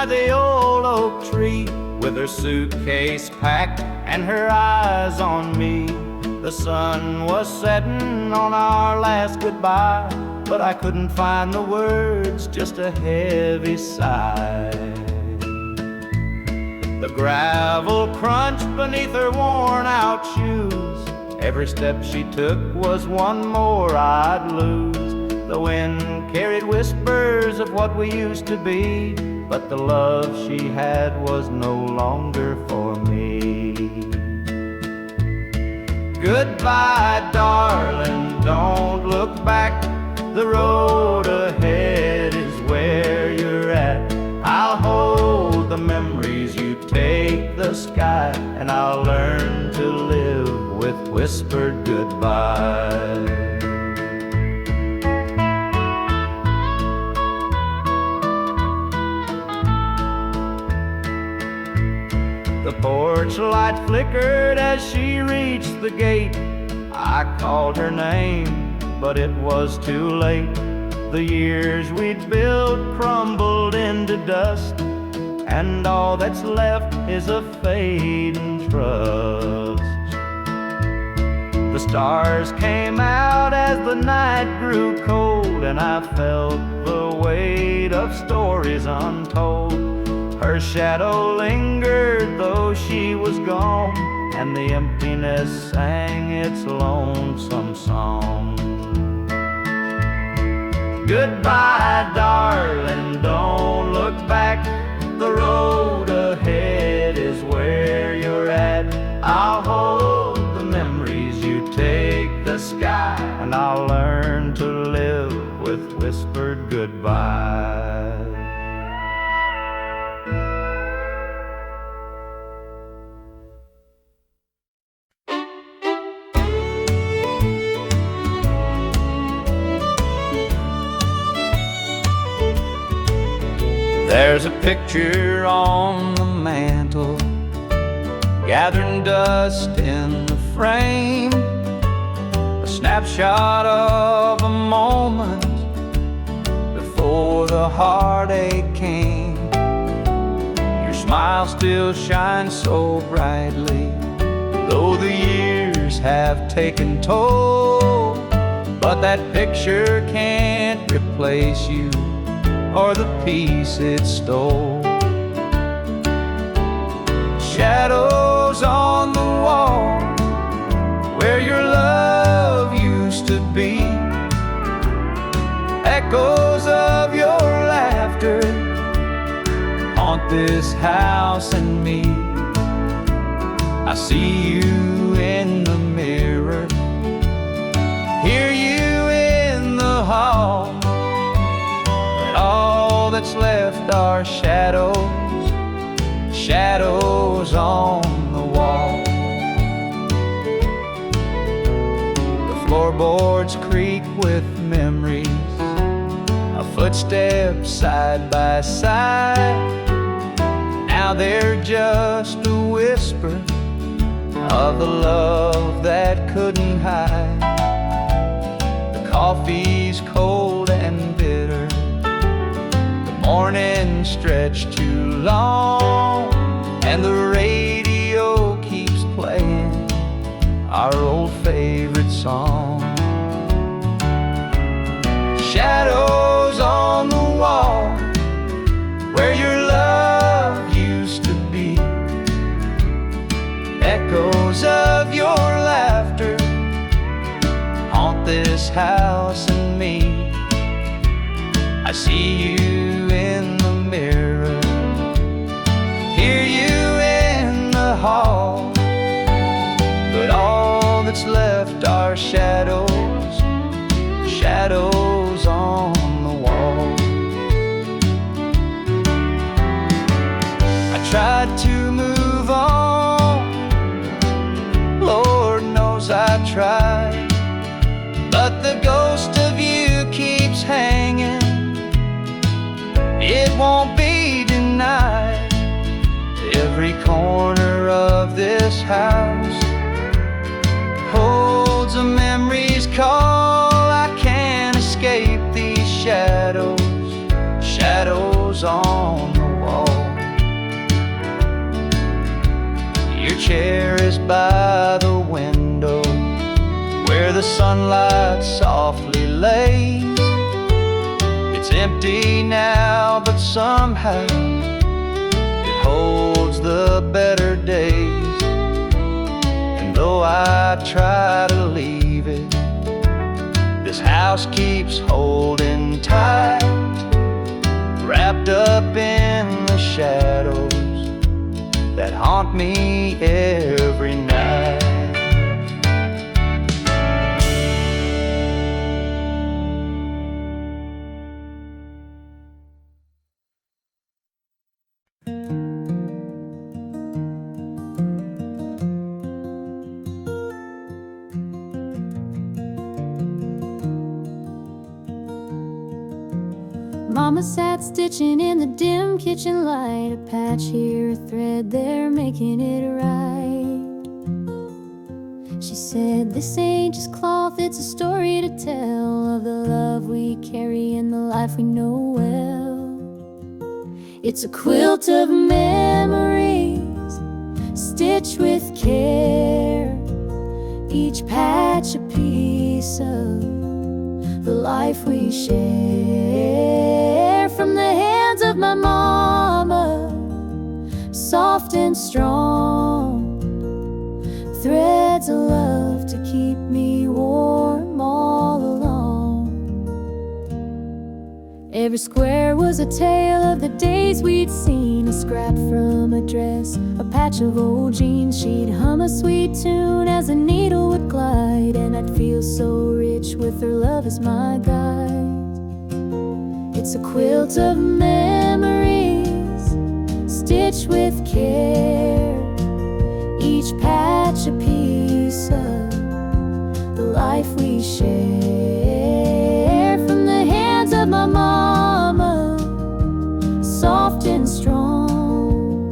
the old oak tree, with her suitcase packed and her eyes on me. The sun was setting on our last goodbye, but I couldn't find the words, just a heavy sigh. The gravel crunched beneath her worn-out shoes. Every step she took was one more I'd lose. The wind carried whispers of what we used to be, but the love she had was no longer for me. Goodbye, darling, don't look back. The road ahead is where you're at. I'll hold the memories, you take the sky, and I'll learn to live with whispered goodbye. The porch light flickered as she reached the gate. I called her name, but it was too late. The years we'd built crumbled into dust, and all that's left is a fading trust. The stars came out as the night grew cold, and I felt the weight of stories untold. Her shadow lingered though she was gone, and the emptiness sang its lonesome song. Goodbye, darling, don't look back. The road ahead is where you're at. I'll hold the memories, you take the sky, and I'll learn to live with whispered goodbye. There's a picture on the mantle, gathering dust in the frame, a snapshot of a moment before the heartache came. Your smile still shines so brightly, though the years have taken toll. But that picture can't replace you or the peace it stole. Shadows on the wall where your love used to be, echoes of your laughter haunt this house and me. I see you in the mirror, hear you in the hall. All that's left are shadows, shadows on the wall. The floorboards creak with memories, our footsteps side by side. Now they're just a whisper of the love that couldn't hide. The coffee's cold and bitter, morning stretched too long, and the radio keeps playing our old favorite song. Shadows on the wall where your love used to be, echoes of your laughter haunt this house and me. I see you in the mirror, hear you in the hall, but all that's left are shadows, shadows on the wall. I tried to move on, Lord knows I tried, but the ghost of you keeps hanging. It won't be denied. Every corner of this house holds a memory's call. I can't escape these shadows, shadows on the wall. chair is by the window, where the sunlight softly lays. It's empty now, but somehow it holds the better days. And though I try to leave it, this house keeps holding tight, wrapped up in the shadows that haunt me every night. Mama sat stitching in the dim kitchen light, a patch here, a thread there, making it right. She said, "This ain't just cloth, it's a story to tell of the love we carry and the life we know well. It's a quilt of memories, stitched with care, each patch a piece of the life we share. From the hands of my mama, soft and strong, threads of love to keep me warm all along. Every square was a tale of the days we'd seen, a scrap from a dress, a patch of old jeans. She'd hum a sweet tune as the needle would glide, and I'd feel so rich with her love as my guide. It's a quilt of memories, stitched with care, each patch a piece of the life we share. From the hands of my mama, soft and strong,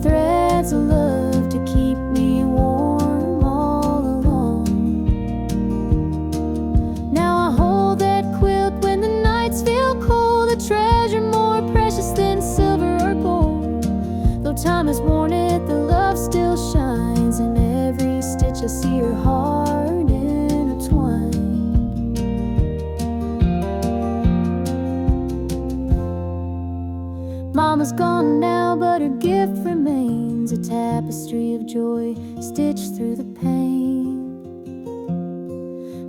threads of love to keep me warm all along. Now I hold that quilt when the nights feel cold, a treasure more precious than silver or gold. Though time has worn it, the love still shines. In every stitch I see her heart intertwined. Mama's gone now, but her gift remains, a tapestry of joy stitched through the pain.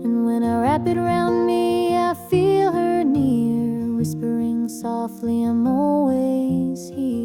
And when I wrap it around me, I feel her near, whispering softly, I'm always here.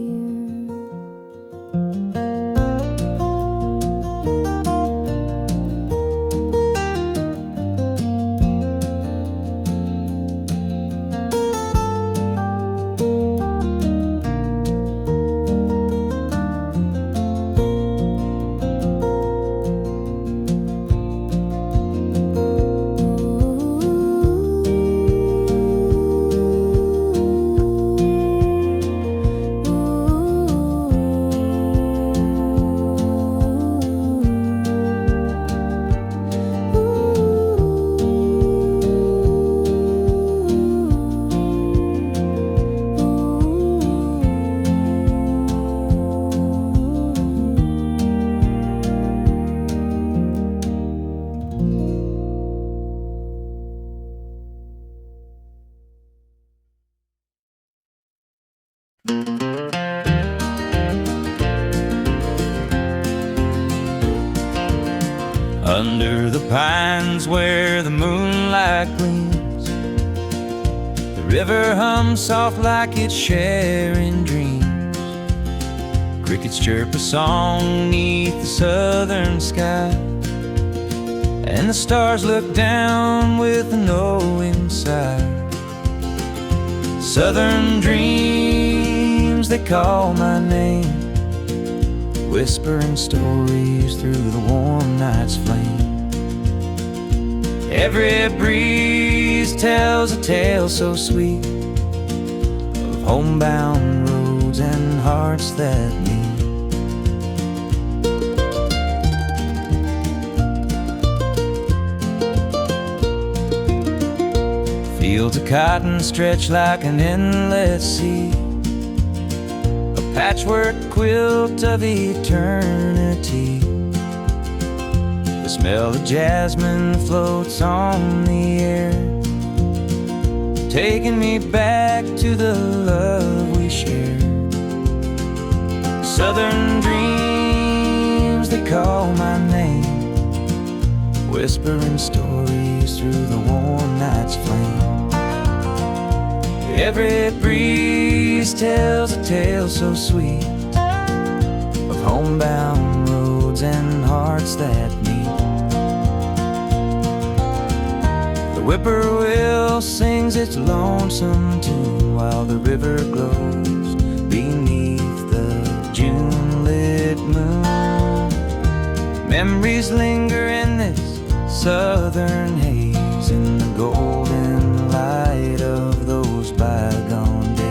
Under the pines where the moonlight gleams, the river hums soft like it's sharing dreams. Crickets chirp a song neath the southern sky, and the stars look down with a knowing sigh. Southern dreams, they call my name, whispering stories through the warm night's flame. Every breeze tells a tale so sweet of homebound roads and hearts that meet. Fields of cotton stretch like an endless sea, a patchwork quilt of eternity. The smell of jasmine floats on the air, taking me back to the love we shared. Southern dreams, they call my name, whispering stories through the warm night's flame. Every breeze tells a tale so sweet of homebound roads and hearts that meet. The whippoorwill sings its lonesome tune while the river glows beneath the June-lit moon. Memories linger in this southern haze, in the golden light of those bygone days.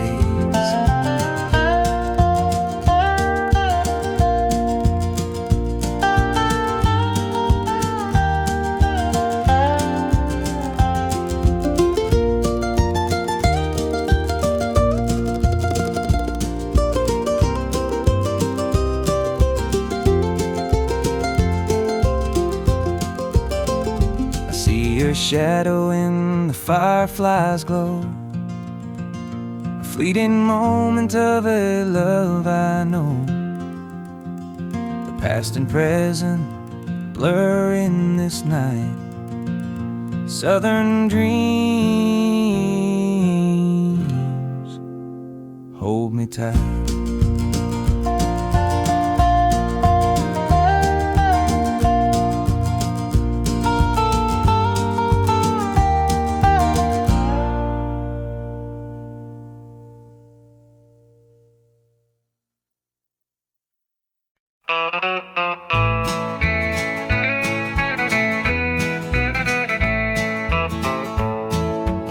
Your shadow in the firefly's glow, a fleeting moment of a love I know. The past and present blur in this night. Southern dreams hold me tight.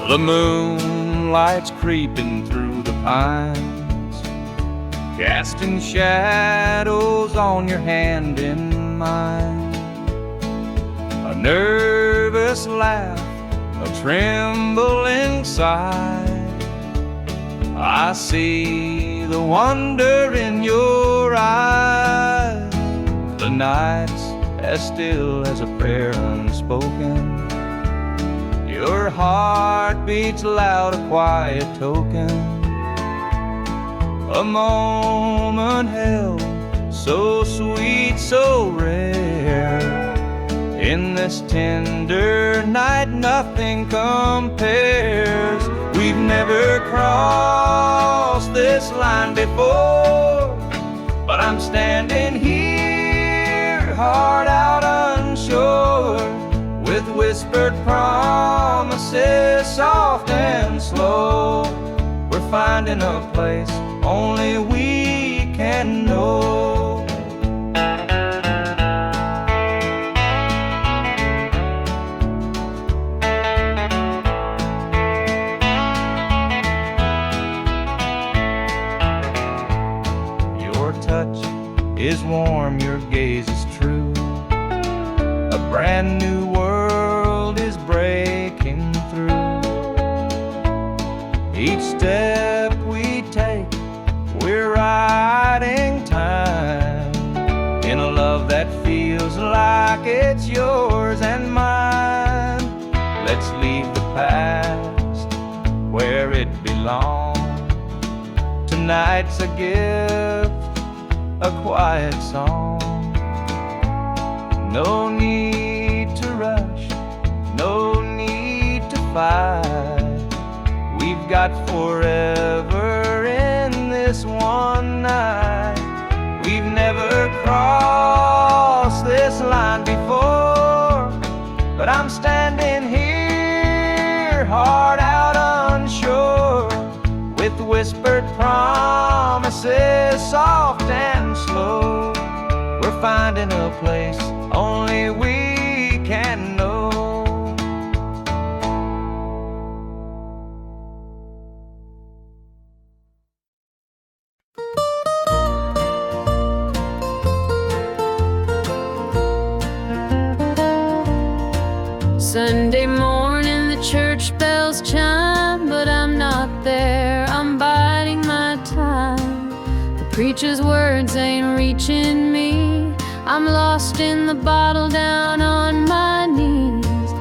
The moonlight's creeping through the pines, casting shadows on your hand in mine. A nervous laugh, a trembling sigh. I see the wonder in your eyes. The night's as still as a prayer unspoken. Your heart beats loud, a quiet token. A moment held, so sweet, so rare. In this tender night, nothing compares. We've never crossed this line before, but I'm standing here, heart out unsure, with whispered promises, soft and slow. We're finding a place only we can know. Your touch is warm, your gaze is true. A brand new world is breaking through. Each step we take, we're riding time in a love that feels like it's yours and mine. Let's leave the past where it belongs. Tonight's a gift, a quiet song. No need to rush, no need to fight. We've got forever in this one night. We've never crossed this line before, but I'm standing here, heart out unsure, with whispered promises, soft and slow. We're finding a place only we can know. Sunday morning the church bells chime, but I'm not there, I'm biding my time. The preacher preacher's words ain't reaching me. I'm lost in the bottle down on my knees.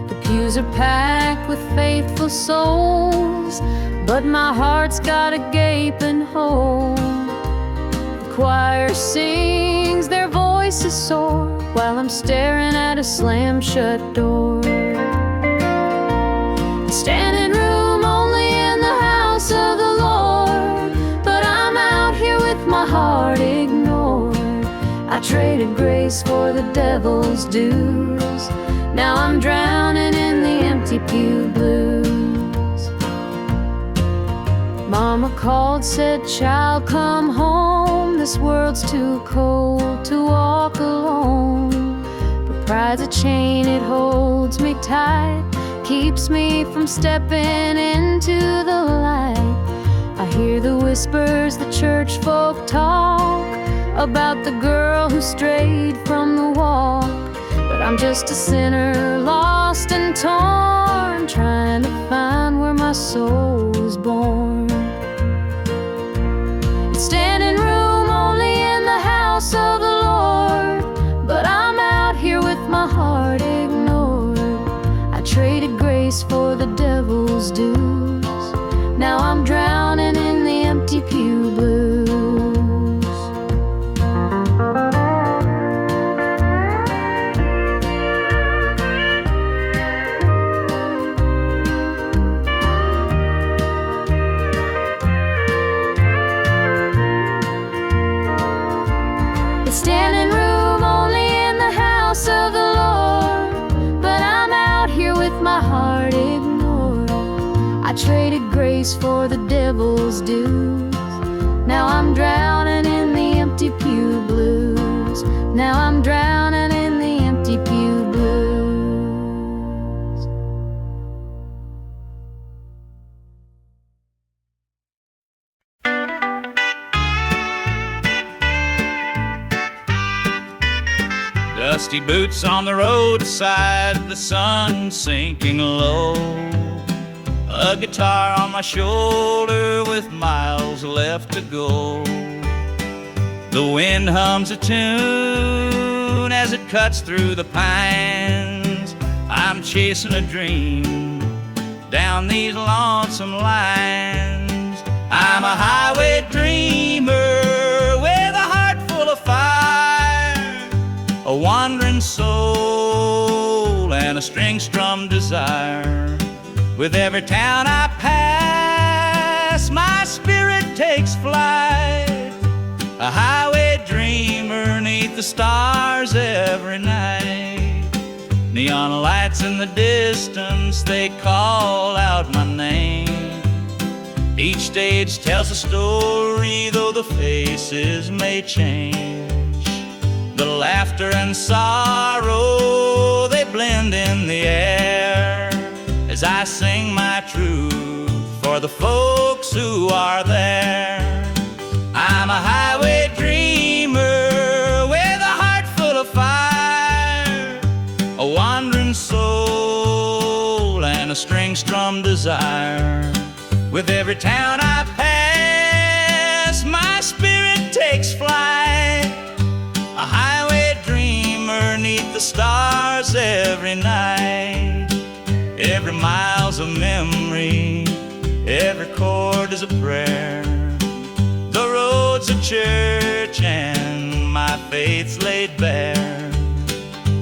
The pews are packed with faithful souls, but my heart's got a gaping hole. The choir sings, their voices soar, while I'm staring at a slam-shut door. Standing room only in the house of the Lord, but I'm out here with my heart ignored. I traded grace for the devil's dues. Now I'm drowning in the empty pew blues. Mama called, said, "Child, come home. This world's too cold to walk alone." But pride's a chain, it holds me tight, keeps me from stepping into the light. I hear the whispers the church folk talk about the girl who strayed from the walk. But I'm just a sinner, lost and torn, trying to find where my soul was born. It's standing room only in the house of the Lord, but I'm out here with my heart ignored. I traded grace for the devil's dues. Now I'm drowning in the empty pew blues. It's standing room only in the house of the Lord, but I'm out here with my heart ignored. I traded grace for the devil's dues. Now I'm drowning in the empty pew blues. Now I'm drowning in the empty pew blues. Dusty boots on the roadside, the sun sinking low. A guitar on my shoulder with miles left to go. The wind hums a tune as it cuts through the pines. I'm chasing a dream down these lonesome lines. I'm a highway dreamer with a heart full of fire, a wandering soul and a string-strummed desire. With every town I pass, my spirit takes flight, a highway dreamer 'neath the stars every night. Neon lights in the distance, they call out my name. Each stage tells a story, though the faces may change. The laughter and sorrow, they blend in the air, as I sing my truth for the folks who are there. I'm a highway dreamer with a heart full of fire, a wandering soul and a string-strummed desire. With every town I pass, my spirit takes flight, a highway dreamer 'neath the stars every night. Every mile's a memory, every chord is a prayer. The road's a church and my faith's laid bare.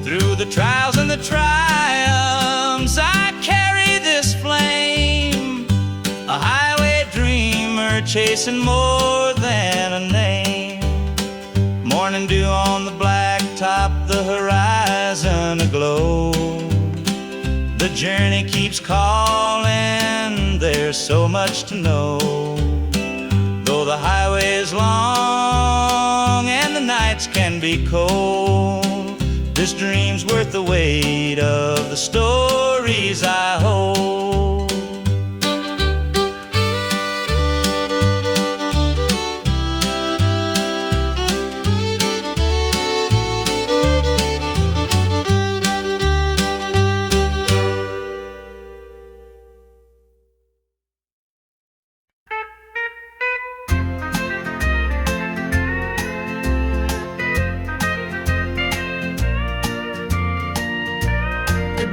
Through the trials and the triumphs, I carry this flame, a highway dreamer chasing more than a name. Morning dew on the blacktop, the horizon aglow. The journey keeps calling, there's so much to know. Though the highway is long and the nights can be cold, this dream's worth the weight of the stories I hold.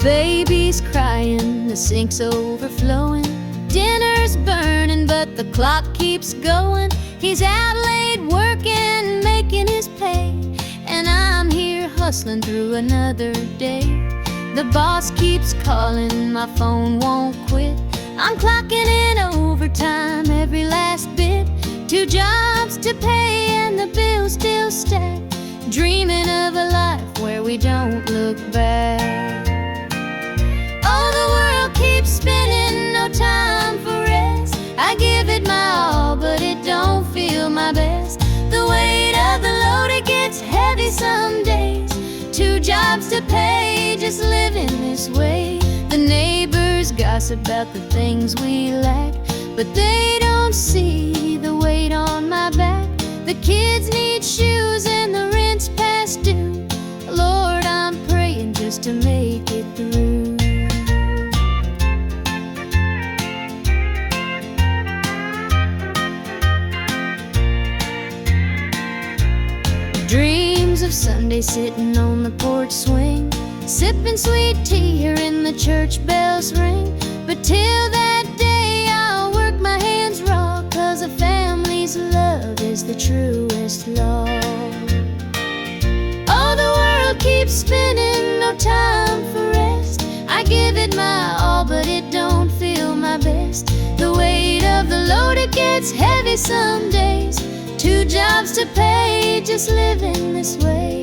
baby's crying, the sink's overflowing. Dinner's burning, but the clock keeps going. He's out late working, making his pay, and I'm here hustling through another day. The boss keeps calling, my phone won't quit. I'm clocking in overtime every last bit. 2 jobs to pay and the bills still stack. Dreaming of a life where we don't look back. Oh, the world keeps spinning, no time for rest. I give it my all, but it don't feel my best. The weight of the load, it gets heavy some days. 2 jobs to pay, just living this way. The neighbors gossip about the things we lack, but they don't see the weight on my back. The kids need shoes and the rent's past due. Lord, I'm praying just to make it through. Dreams of Sunday sitting on the porch swing, sipping sweet tea, hearing the church bells ring. But till that day I'll work my hands raw, 'cause a family's love is the truest law. Oh, the world keeps spinning, no time for rest. I give it my all, but it don't feel my best. The weight of the load, it gets heavy some days. 2 jobs to pay, just living this way.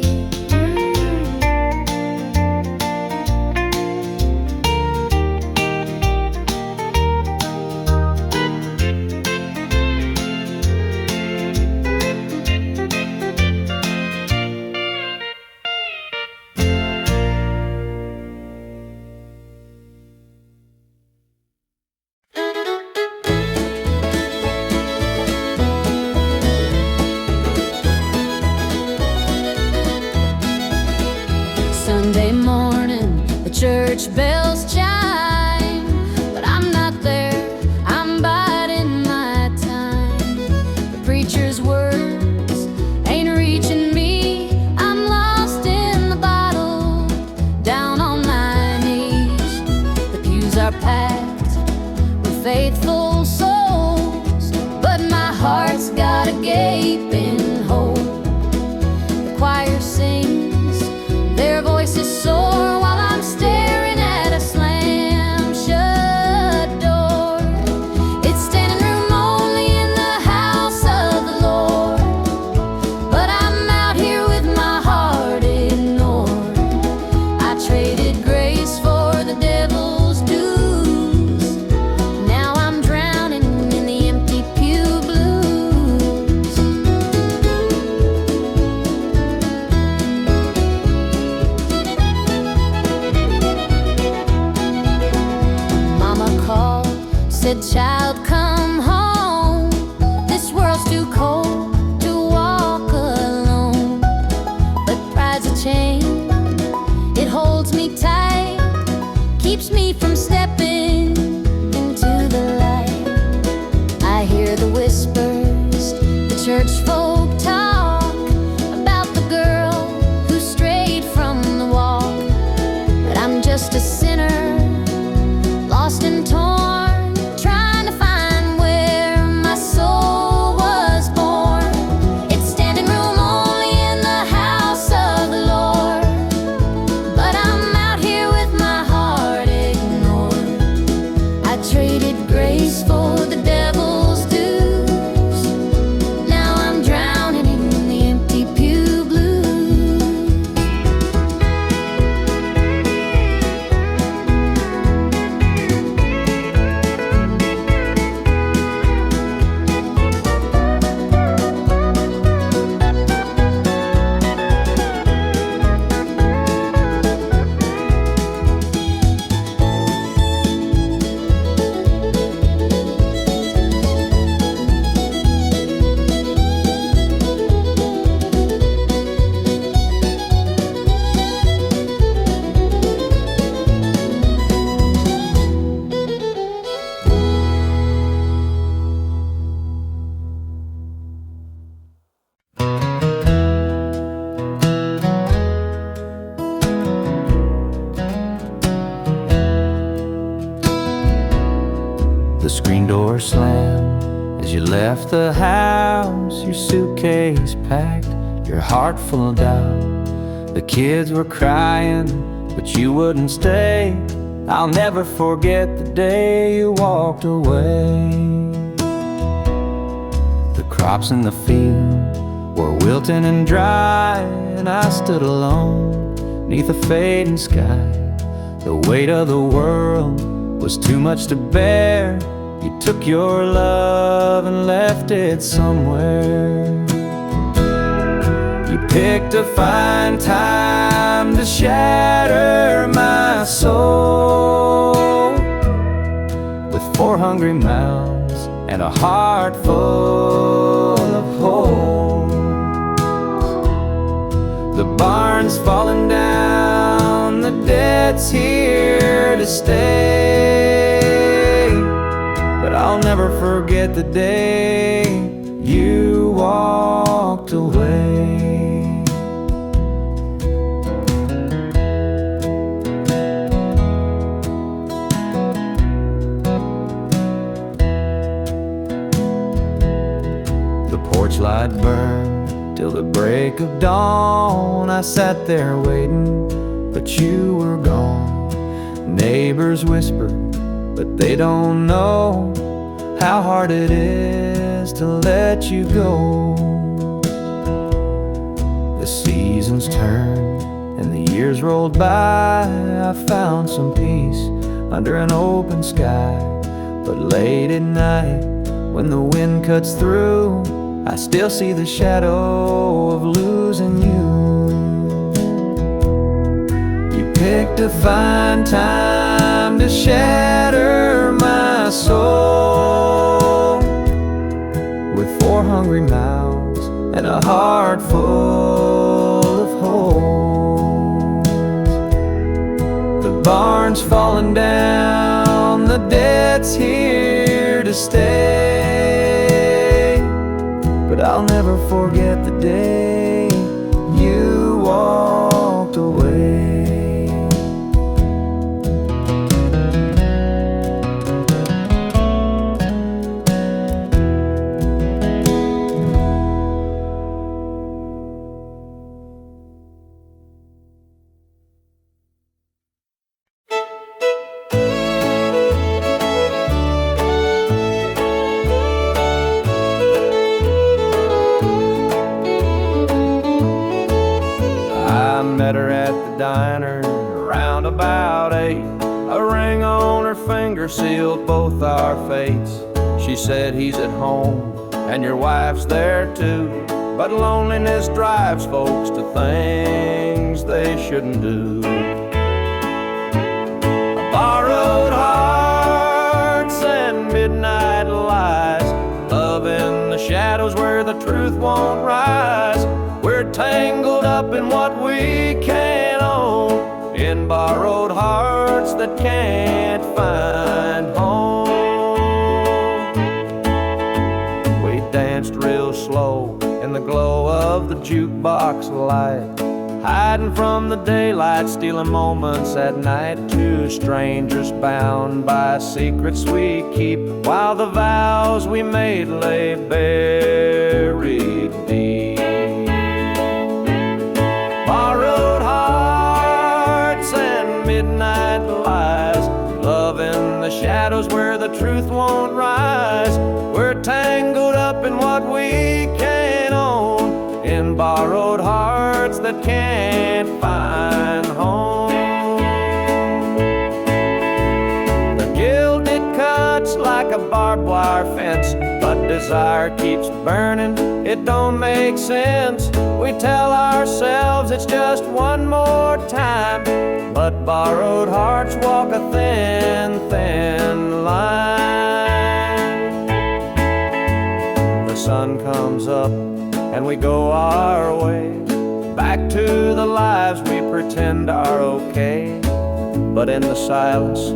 Sunday morning, the church bells chime, but I'm not there, I'm biding my time. The preacher's words ain't reaching me, I'm lost in the bottle, down on my knees. The pews are packed with faithful souls, but my heart's got a gaping hole. The choir sings, their voices soar, while I'm staring at a slam-shut door. It's standing room only in the house of the Lord, but I'm out here with my heart ignored. I traded grace for the devil's dues. Now I'm drowning in the empty Pew Blues. Mama called, said, "Child, come home. This world's too cold to walk alone." But pride's a chain, it holds me tight, keeps me from stepping into the light. I hear the whispers, the church folk talk about the girl who strayed from the walk. But I'm just a sinner, lost and torn, trying to find where my soul was born. It's standing room only in the house of the Lord, but I'm out here with my heart ignored. screen door slammed as you left the house, your suitcase packed, your heart full of doubt. The kids were crying, but you wouldn't stay. I'll never forget the day you walked away. The crops in the field were wilting and dry, and I stood alone neath a fading sky. The weight of the world was too much to bear. You took your love and left it somewhere. You picked a fine time to shatter my soul with 4 hungry mouths and a heart full of holes. The barn's falling down, the debt's here to stay, but I'll never forget the day you walked away. The porch light burned till the break of dawn. I sat there waiting, but you were gone. Neighbors whispered, but they don't know how hard it is to let you go. The seasons turned and the years rolled by. I found some peace under an open sky, but late at night when the wind cuts through, I still see the shadow of losing you. You picked a fine time to shatter my soul with 4 hungry mouths and a heart full of holes. The barn's falling down, the debt's here to stay, but I'll never forget the day you walked away. I met her at the diner around about 8. A ring on her finger sealed both our fates. She said he's at home and your wife's there too, but loneliness drives folks to things they shouldn't do. Borrowed hearts and midnight lies, love in the shadows where the truth won't rise. We're tangled up in what we can't own, in borrowed hearts that can't find home. We danced real slow in the glow of the jukebox light, hiding from the daylight, stealing moments at night. 2 strangers bound by secrets we keep, while the vows we made lay buried deep. Borrowed hearts and midnight lies, love in the shadows where the truth won't rise. We're tangled up in what we can't own, in borrowed hearts that can't find home. The guilt, it cuts like a barbed wire fence, but desire keeps burning, it don't make sense. We tell ourselves it's just one more time, but borrowed hearts walk a thin, thin line. The sun comes up and we go our way, back to the lives we pretend are okay. But in the silence,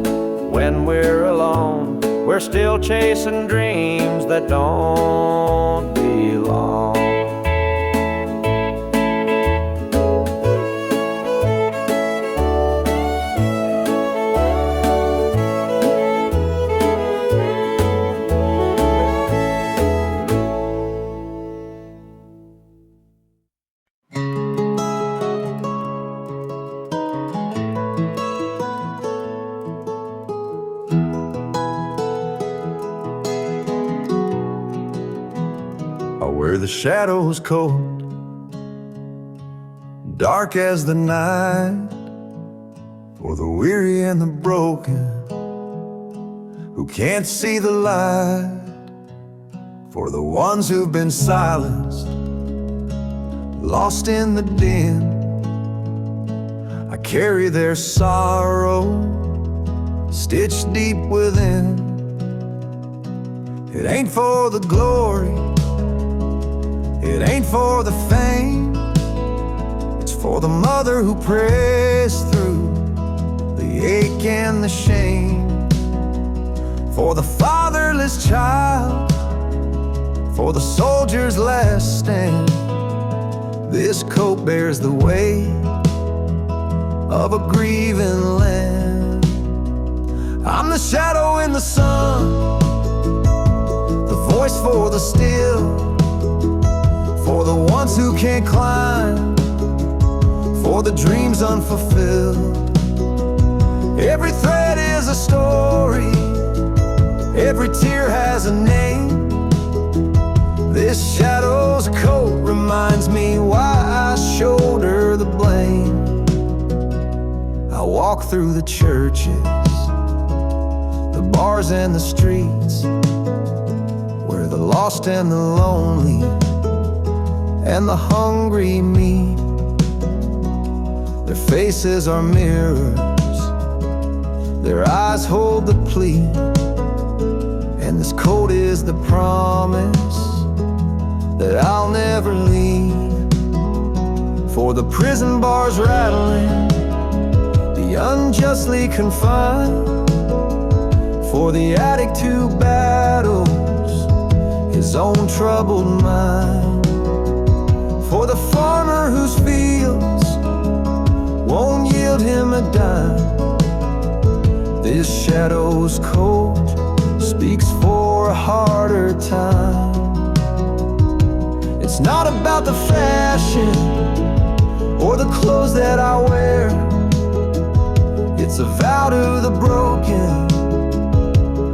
when we're alone, we're still chasing dreams that don't belong. where the shadow's cold, dark as the night, for the weary and the broken who can't see the light, for the ones who've been silenced, lost in the din. I carry their sorrow stitched deep within. It ain't for the glory, it ain't for the fame, it's for the mother who prays through the ache and the shame, for the fatherless child, for the soldier's last stand. This coat bears the weight of a grieving land. I'm the shadow in the sun, the voice for the still, for the ones who can't climb, for the dreams unfulfilled. Every thread is a story, every tear has a name. This shadow's coat reminds me why I shoulder the blame. I walk through the churches, the bars and the streets, where the lost and the lonely and the hungry meet. Their faces are mirrors, their eyes hold the plea, and this coat is the promise that I'll never leave. For the prison bars rattling, the unjustly confined, for the addict who battles his own troubled mind, for the farmer whose fields won't yield him a dime. This shadow's coat speaks for a harder time. It's not about the fashion or the clothes that I wear, it's a vow to the broken,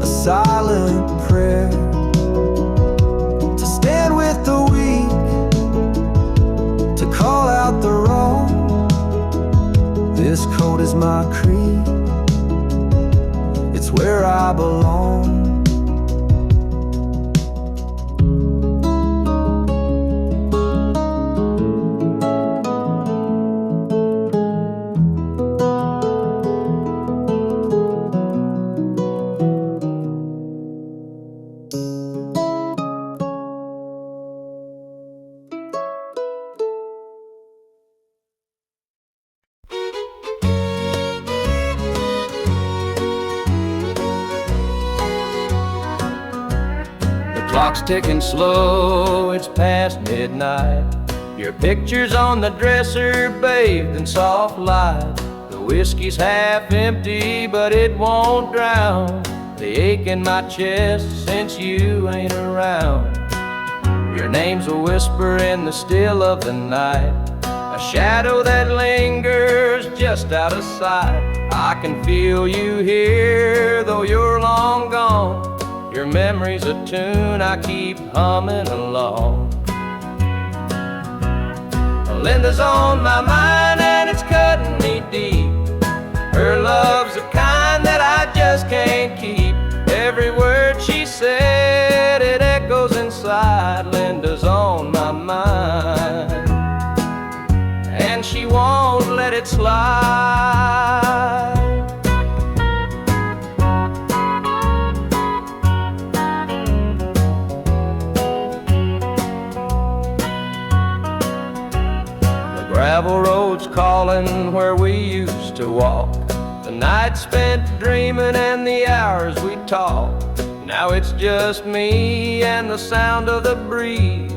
a silent prayer, to stand with the weak, to call out the wrong. This coat is my creed, it's where I belong. Clock's ticking slow, it's past midnight. Your picture's on the dresser, bathed in soft light. The whiskey's half empty, but it won't drown the ache in my chest since you ain't around. Your name's a whisper in the still of the night, a shadow that lingers just out of sight. I can feel you here, though you're long gone. Your memory's a tune I keep humming along. Linda's on my mind and it's cutting me deep. Her love's the kind that I just can't keep. Every word she said, it echoes inside. Linda's on my mind and she won't let it slide. Gravel roads calling where we used to walk, the nights spent dreaming and the hours we talked. Now it's just me and the sound of the breeze,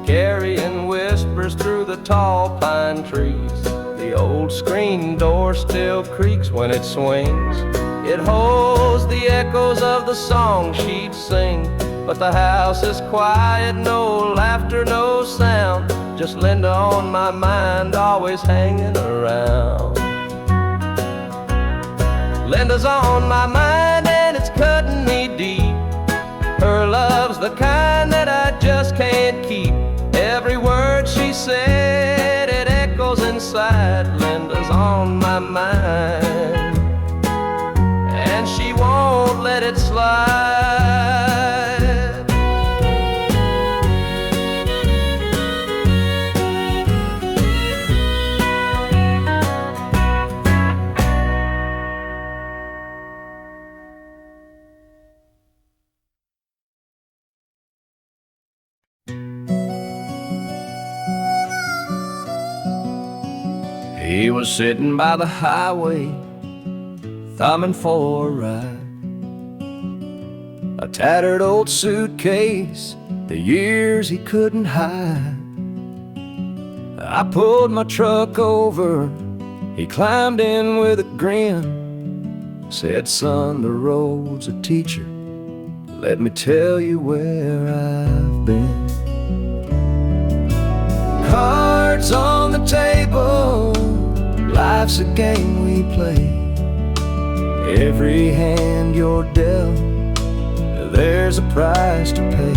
carrying whispers through the tall pine trees. The old screen door still creaks when it swings. It holds the echoes of the song she'd sing. But the house is quiet, no laughter, no sound, just Linda on my mind, always hanging around. Linda's on my mind and it's cutting me deep. Her love's the kind that I just can't keep. Every word she said, it echoes inside. Linda's on my mind, and she won't let it slide. He was sitting by the highway, thumbing for a ride. A tattered old suitcase, the years he couldn't hide. I pulled my truck over, he climbed in with a grin. Said, son, the road's a teacher, let me tell you where I've been. Cards on the table, life's a game we play. Every hand you're dealt, there's a price to pay.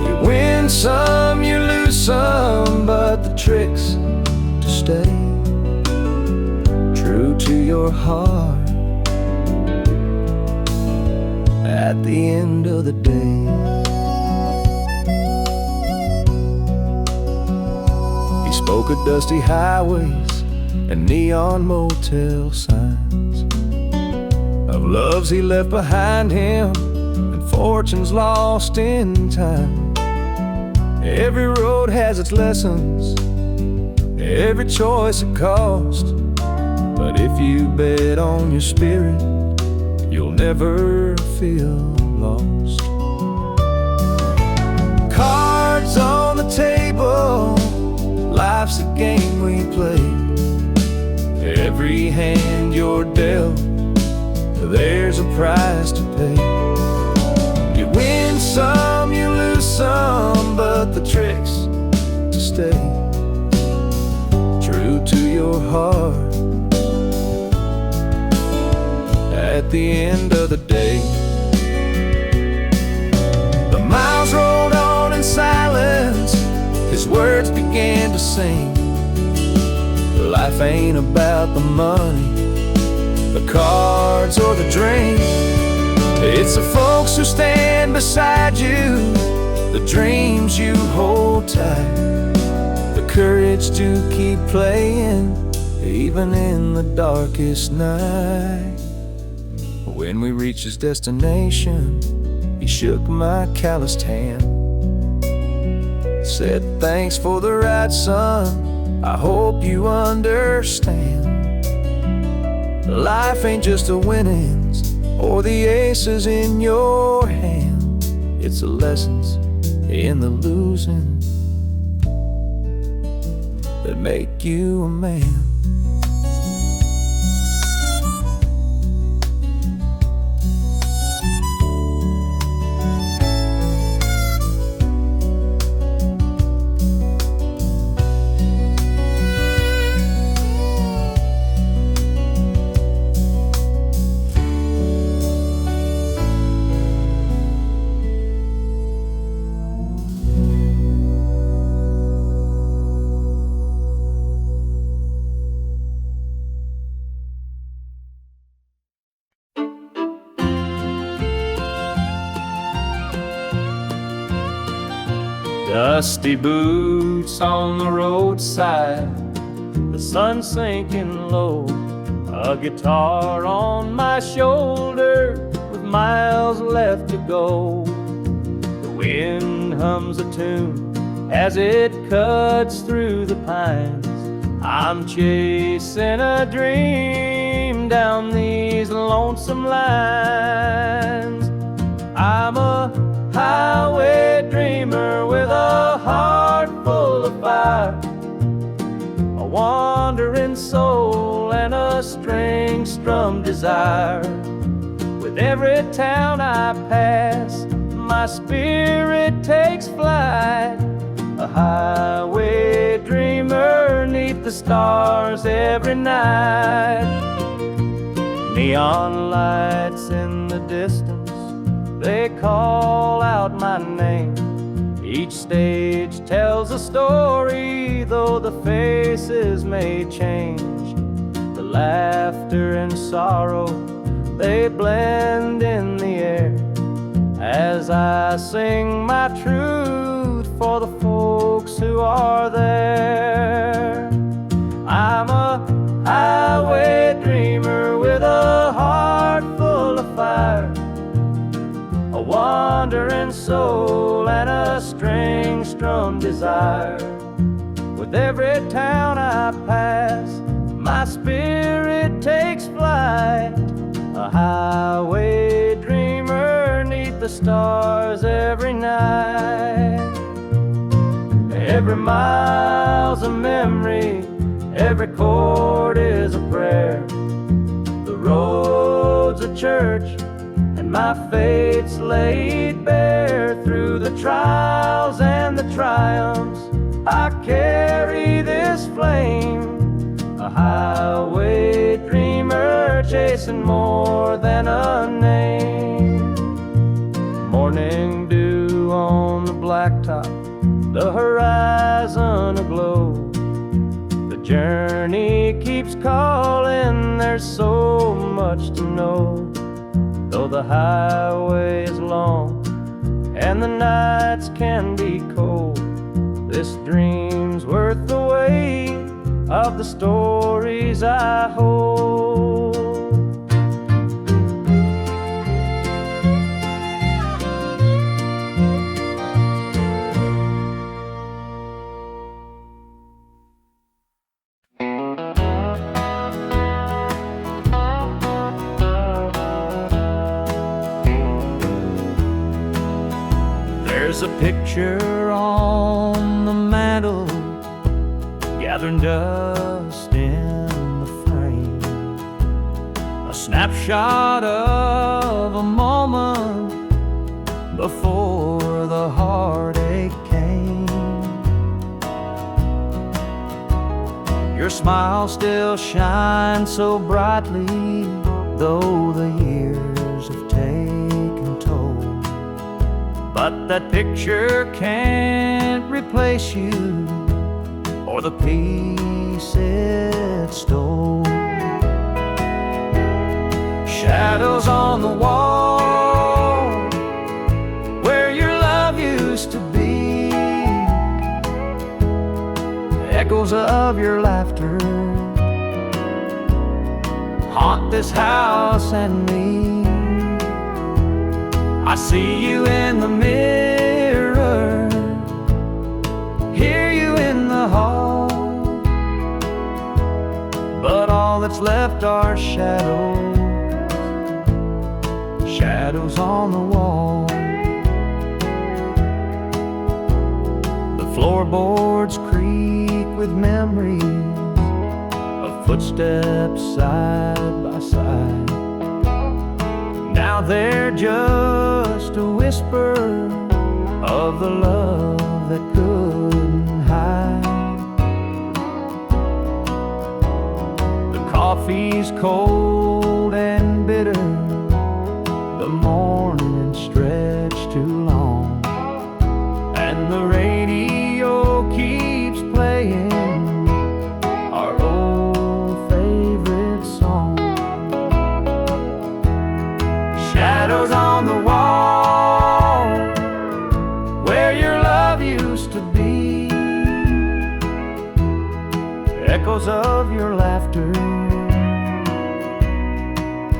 You win some, you lose some, but the trick's to stay true to your heart at the end of the day. He spoke of dusty highways and neon motel signs, of loves he left behind him and fortunes lost in time. Every road has its lessons, every choice a cost, but if you bet on your spirit, you'll never feel lost. Cards on the table, life's a game we play. Every hand you're dealt, there's a price to pay. You win some, you lose some, but the trick's to stay true to your heart at the end of the day. The miles rolled on in silence, his words began to sing. Life ain't about the money, the cards or the drink. It's the folks who stand beside you, the dreams you hold tight, the courage to keep playing even in the darkest night. When we reached his destination, he shook my calloused hand, said, thanks for the ride, son, I hope you understand. Life ain't just the winnings or the aces in your hand. It's the lessons in the losing that make you a man. Dusty boots on the roadside, the sun sinking low, a guitar on my shoulder with miles left to go. The wind hums a tune as it cuts through the pines. I'm chasing a dream down these lonesome lines. I'm a highway dreamer with a heart full of fire, a wandering soul and a string-strummed desire. With every town I pass, my spirit takes flight, a highway dreamer 'neath the stars every night. Neon lights in the distance, they call out my name. Each stage tells a story, though the faces may change. The laughter and sorrow, they blend in the air as I sing my truth for the folks who are there. I'm a highway dreamer with a heart full of fire, a wandering soul and a string-strummed desire. With every town I pass, my spirit takes flight, a highway dreamer neath the stars every night. Every mile's a memory, every chord is a prayer. The road's a church, and my fate's laid bare. Through the trials and the triumphs, I carry this flame, a highway dreamer chasing more than a name. Morning dew on the blacktop, the horizon aglow. The journey keeps calling, there's so much to know. Though the highway is long and the nights can be cold, this dream's worth the weight of the stories I hold. There's a picture on the mantle, gathering dust in the frame, a snapshot of a moment before the heartache came. Your smile still shines so brightly, though the years have taken toll. But that picture can't replace you or the peace it stole. Shadows on the wall where your love used to be, echoes of your laughter haunt this house and me. I see you in the mirror, hear you in the hall, but all that's left are shadows, shadows on the wall. The floorboards creak with memories of footsteps side by side. Now they're just a whisper of the love that couldn't hide. The coffee's cold and bitter, the morning stretched too long, and the radio keeps playing our old favorite song. Shadows on the wall where your love used to be, echoes of your laughter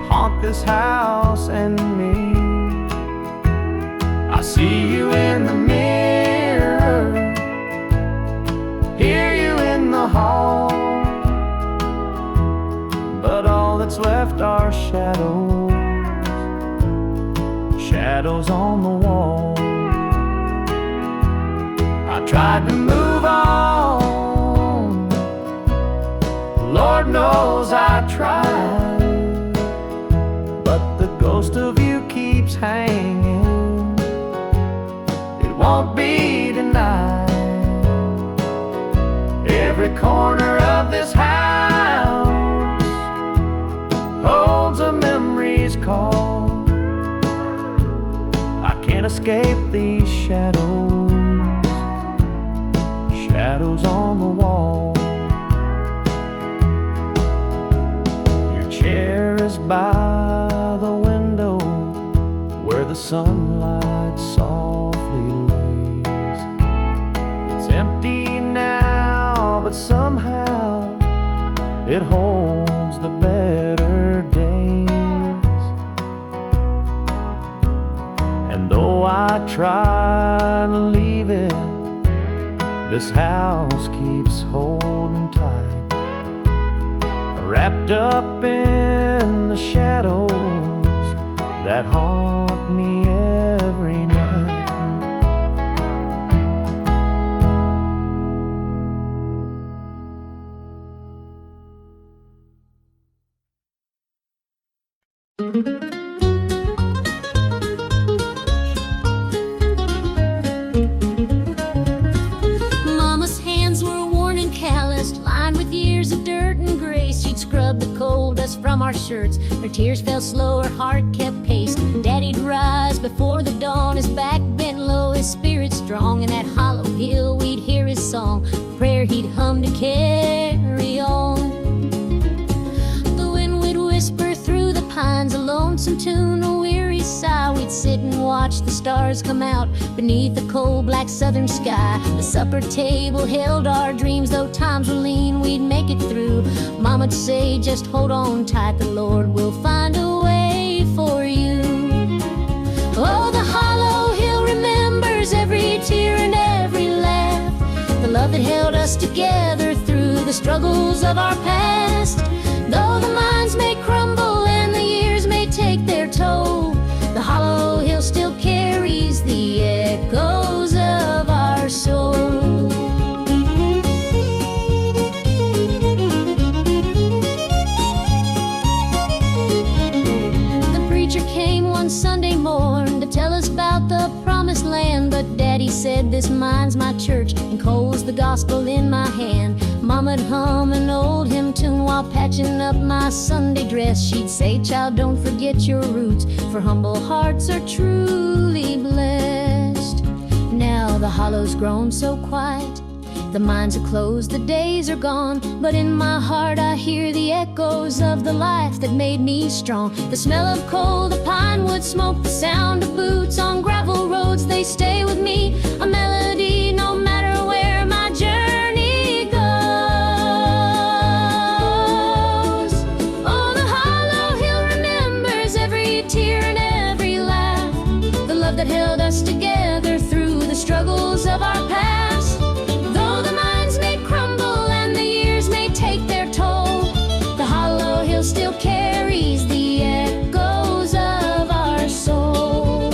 haunt this house and me. I see you in the mirror, hear you in the hall, but all that's left are shadows, shadows on the wall. I tried to move on, Lord knows I tried, but the ghost of you keeps hanging, it won't be denied. Every corner of this house holds a memory's call, escape these shadows, shadows on the wall. Your chair is by the window where the sunlight softly lays. It's empty now, but somehow it holds the better days. And though I try to leave it, this house keeps holding tight, wrapped up in the shadows that haunt me every night. Mama's hands were worn and calloused, lined with years of dirt and grace. She'd scrub the coal dust from our shirts. Her tears fell slow, her heart kept pace. Daddy'd rise before the dawn, his back bent low, his spirit strong. In that hollow hill we'd hear his song, a prayer he'd hum to carry on. The wind would whisper through the pines, a lonesome tune, a weary sigh. We'd sit and watch the stars come out beneath the cold black southern sky. The supper table held our dreams, though times were lean, we'd make it through. Mama'd say, just hold on tight, the Lord will find a way for you. Oh, the hollow hill remembers every tear and every laugh, the love that held us together through the struggles of our past. Though the minds may crumble and the years may take their toll, the hollow hill still carries the echoes of our soul. The preacher came one Sunday morn to tell us about the promised land, but Daddy said, this mine's my church, and coal's the gospel in my hand. Mama'd hum an old hymn tune while patching up my Sunday dress. She'd say, child, don't forget your roots, for humble hearts are truly blessed. Now the hollow's grown so quiet, the mines are closed, the days are gone, but in my heart I hear the echoes of the life that made me strong. The smell of coal, the pine wood smoke, the sound of boots on gravel roads, they stay with me, a melody no matter where my journey goes. Oh, the hollow hill remembers every tear and every laugh, the love that held us together through the struggles of our past. Though the minds may crumble and the years may take their toll, the hollow hill still carries the echoes of our soul.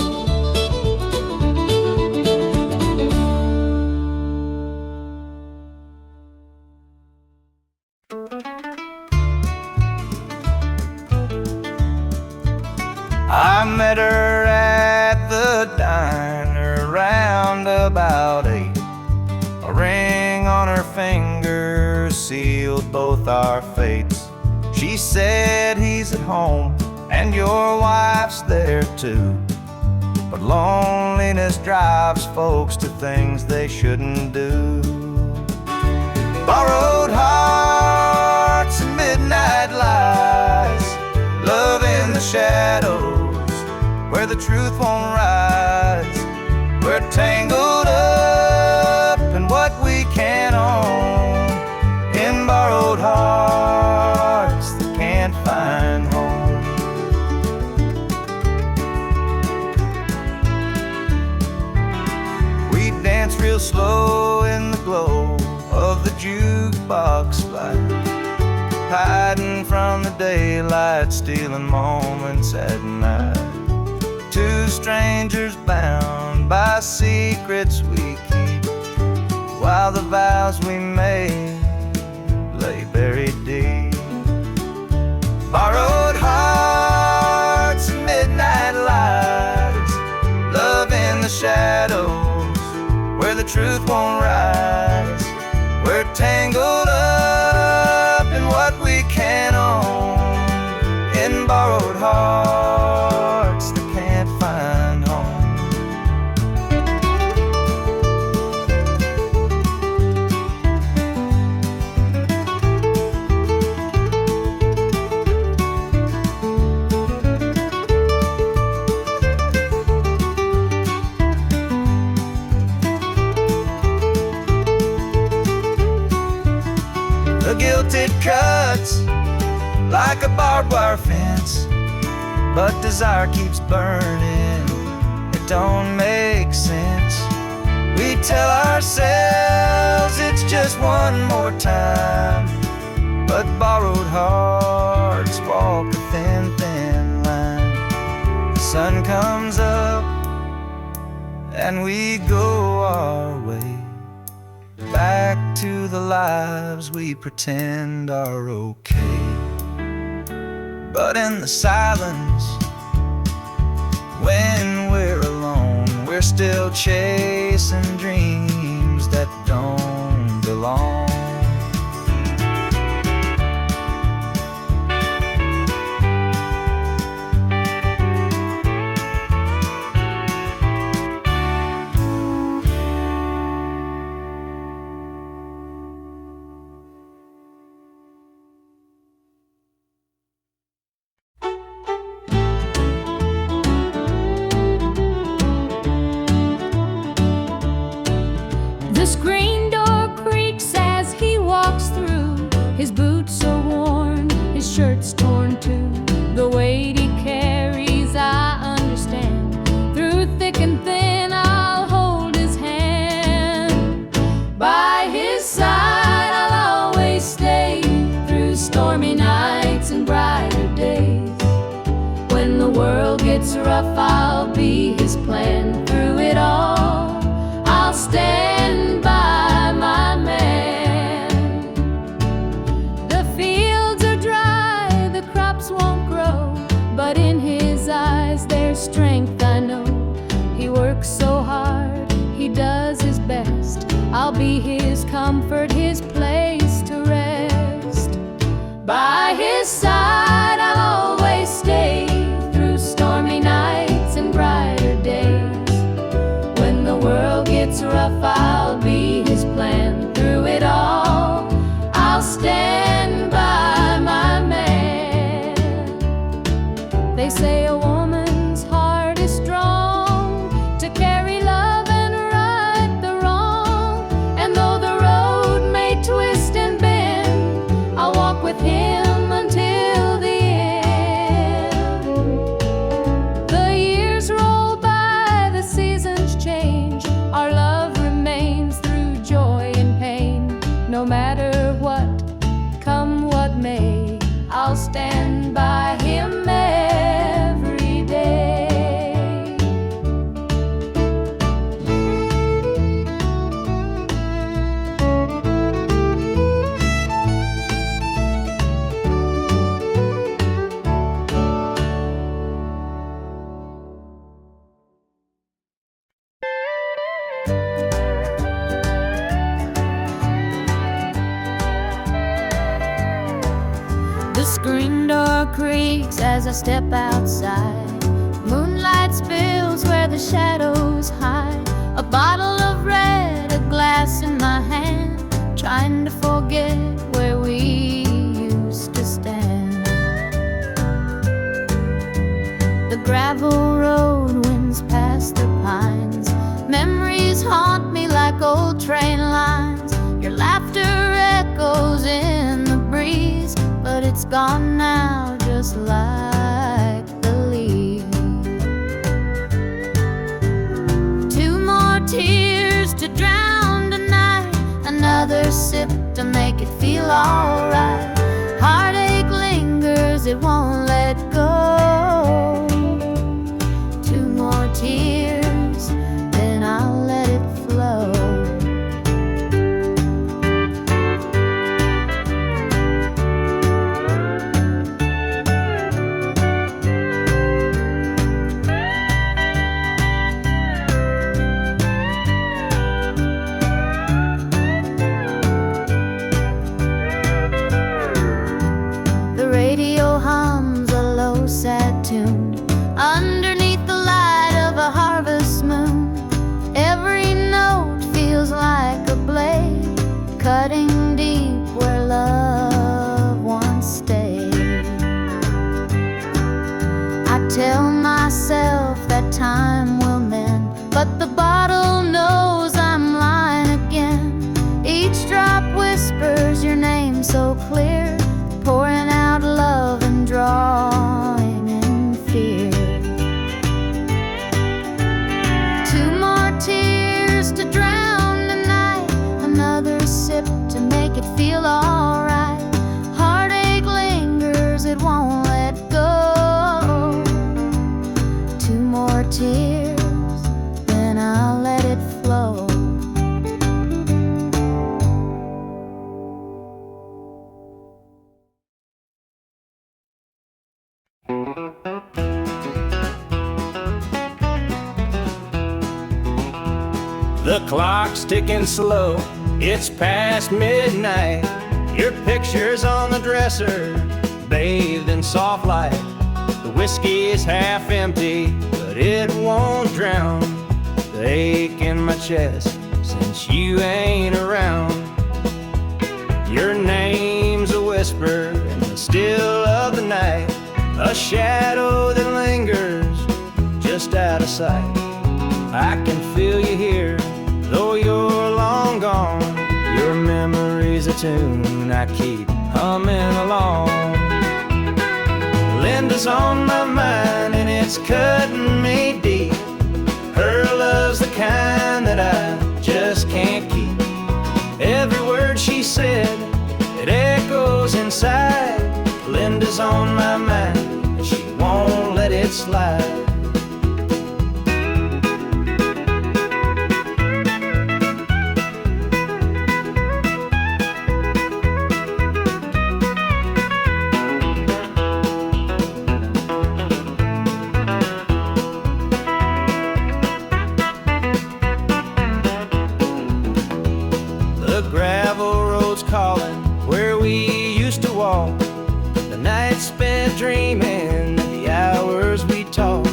I met her at the diner round about 8. A ring on her finger sealed both our fates. She said, he's at home and your wife's there too, but loneliness drives folks to things they shouldn't do. Borrowed hearts and midnight lies, love in the shadows where the truth won't rise. We're tangled up in what we can't own, in borrowed hearts that can't find home. We dance real slow in the glow of the jukebox light, hiding from the daylight, stealing moments at night. Two strangers bound by secrets we keep, while the vows we made lay buried deep. Borrowed hearts and midnight lights, love in the shadows where the truth won't rise. We're tangled up in what we can't own, in borrowed hearts that can't find home. barbed wire fence, but desire keeps burning. It don't make sense. We tell ourselves it's just one more time, but borrowed hearts walk a thin, thin line. The sun comes up and we go our way, back to the lives we pretend are okay. But in the silence, when we're alone, we're still chasing dreams that don't belong. The screen door creaks as he walks through. His boots are worn, his shirt's torn too. The weight he carries, I understand. Through thick and thin, I'll hold his hand. By his side, I'll always stay. Through stormy nights and brighter days. When the world gets rough, I'll be his plan. Through it all, I'll stand by my man. The fields are dry, the crops won't grow, but in his eyes there's strength, I know. He works so hard, he does his best. I'll be his comfort, his place to rest. By his side I'll always stay. Through stormy nights and brighter days. When the world gets rough, I'll be his plan. Through it all, I'll stand by my man. They say a woman's heart is strong to carry love and right the wrong. And though the road may twist and bend, I'll walk with him until the end. The years roll by, the seasons change. Our love remains through joy and pain. No matter what, come what may, I'll stand by him every day. The screen door creaks as I step outside. Moonlight spills where the shadows hide. A bottle of red, a glass in my hand. Trying to forget where we used to stand. The gravel road winds past the pines. Memories haunt me like old train lines. Your laughter echoes in the breeze, but it's gone now, just like the leaves. Two more tears to drown tonight. Another sip to make it feel alright. Heartache lingers, it won't let go. Two more tears, then I'll let it flow. The radio hums a low, sad tune underneath the light of a harvest moon. Every note feels like a blade, cutting deep where love once stayed. I tell myself that time will mend, but the bottle knows I'm lying again. Each drop whispers your name so clear, pouring out love and draw The clock's ticking slow, it's past midnight. Your picture's on the dresser, bathed in soft light. The whiskey is half empty, but it won't drown the ache in my chest since you ain't around. Your name's a whisper in the still of the night, a shadow that lingers just out of sight. I can feel you here, though you're long gone. Your memory's a tune I keep humming along. Linda's on my mind and it's cutting me deep. Her love's the kind that I just can't keep. Every word she said, it echoes inside. Linda's on my mind and she won't let it slide. The gravel road's calling where we used to walk. The nights spent dreaming, the hours we talked.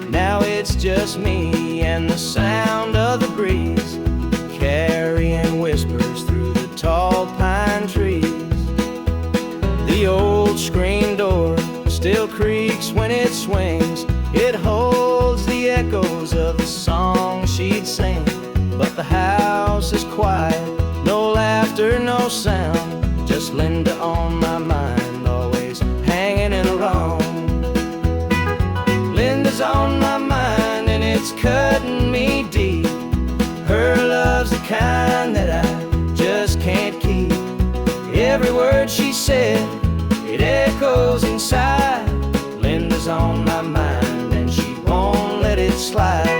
Now it's just me and the sound of the breeze, carrying whispers through the tall pine trees. The old screen door still creaks when it swings. It holds the echoes of the song she'd sing. But the house is quiet, no laughter, no sound, just Linda on my mind, always hanging in a wrong. Linda's on my mind and it's cutting me deep. Her love's the kind that I just can't keep. Every word she said, it echoes inside. Linda's on my mind and she won't let it slide.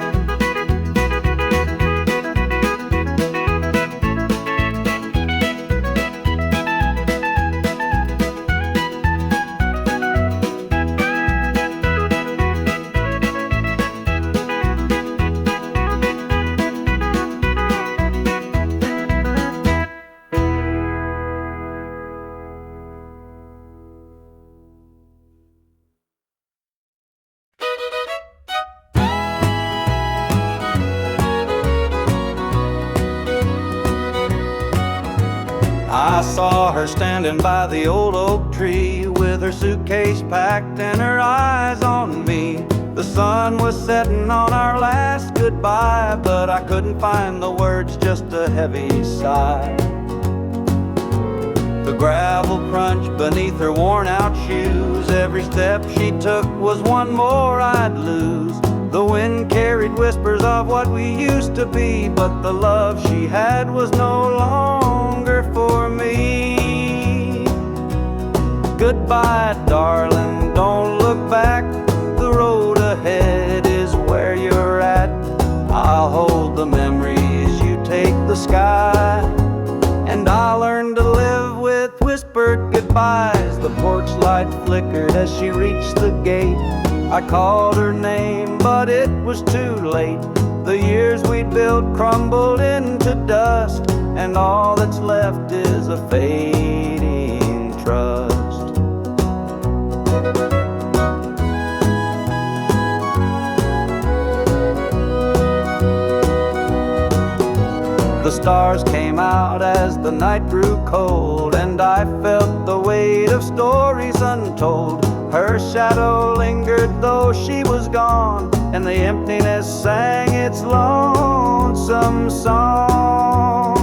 I saw her standing by the old oak tree with her suitcase packed and her eyes on me. The sun was setting on our last goodbye, but I couldn't find the words, just a heavy sigh. The gravel crunched beneath her worn out shoes. Every step she took was one more I'd lose. The wind carried whispers of what we used to be, but the love she had was no longer for me. Goodbye, darling, don't look back. The road ahead is where you're at. I'll hold the memories, you take the sky. And I'll learn to live with whispered goodbyes. The porch light flickered as she reached the gate. I called her name, but it was too late. The years we'd built crumbled into dust, and all that's left is a fading trust. The stars came out as the night grew cold, and I felt the weight of stories untold. Her shadow lingered though she was gone, and the emptiness sang its lonesome song.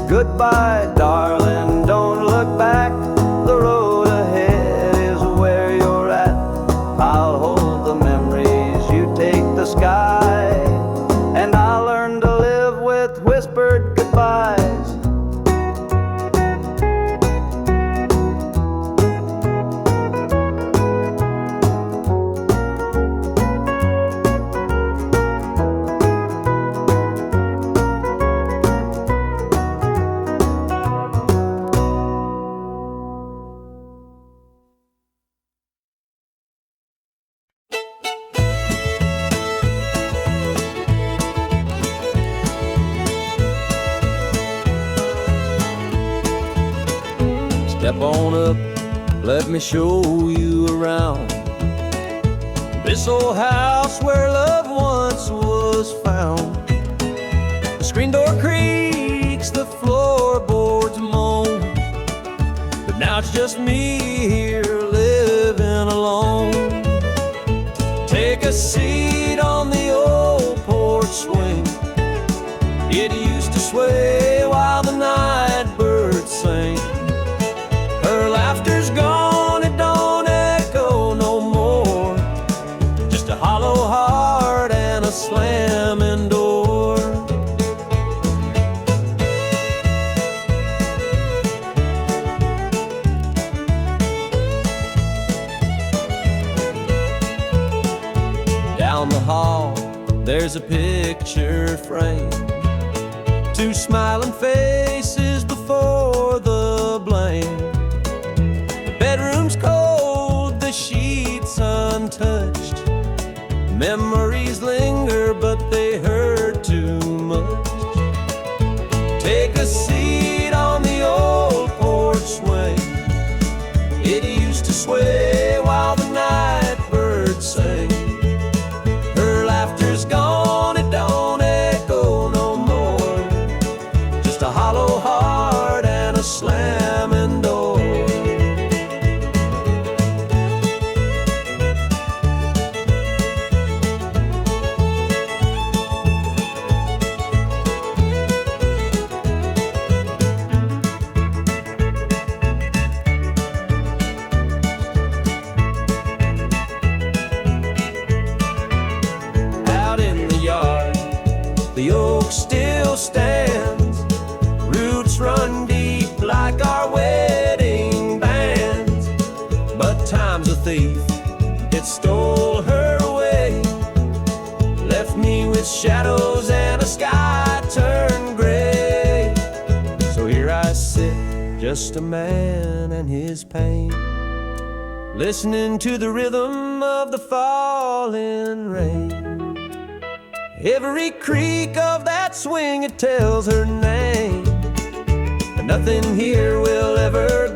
Goodbye, darling, don't look back. The road ahead is where you're at. I'll hold the memories, you take the sky. And I'll learn to live with whispered goodbyes. Let me show you around this old house where love once was found. The screen door creaks, the floorboards moan, but now it's just me here living alone. Take a seat on the old porch swing. It used to sway while the night birds sang. Her laughter's gone, it don't echo no more. Just a hollow heart and a slamming door. Down the hall, there's a picture frame. Two smiling faces before the blame. The bedroom's cold, the sheets untouched. Memories linger, but they hurt too much. Take a seat on the old porch swing. It used to sway while the night birds sang. Her laughter's gone, it don't echo no more. Just a hollow heart and a slamming door. Out in the yard, the oak still stands. Roots run deep like our wedding bands. But time's a thief, it stole her away. Left me with shadows and a sky turned gray. So here I sit, just a man and his pain, listening to the rhythm of the falling rain. Every creak of that swing, it tells her name. And nothing here will ever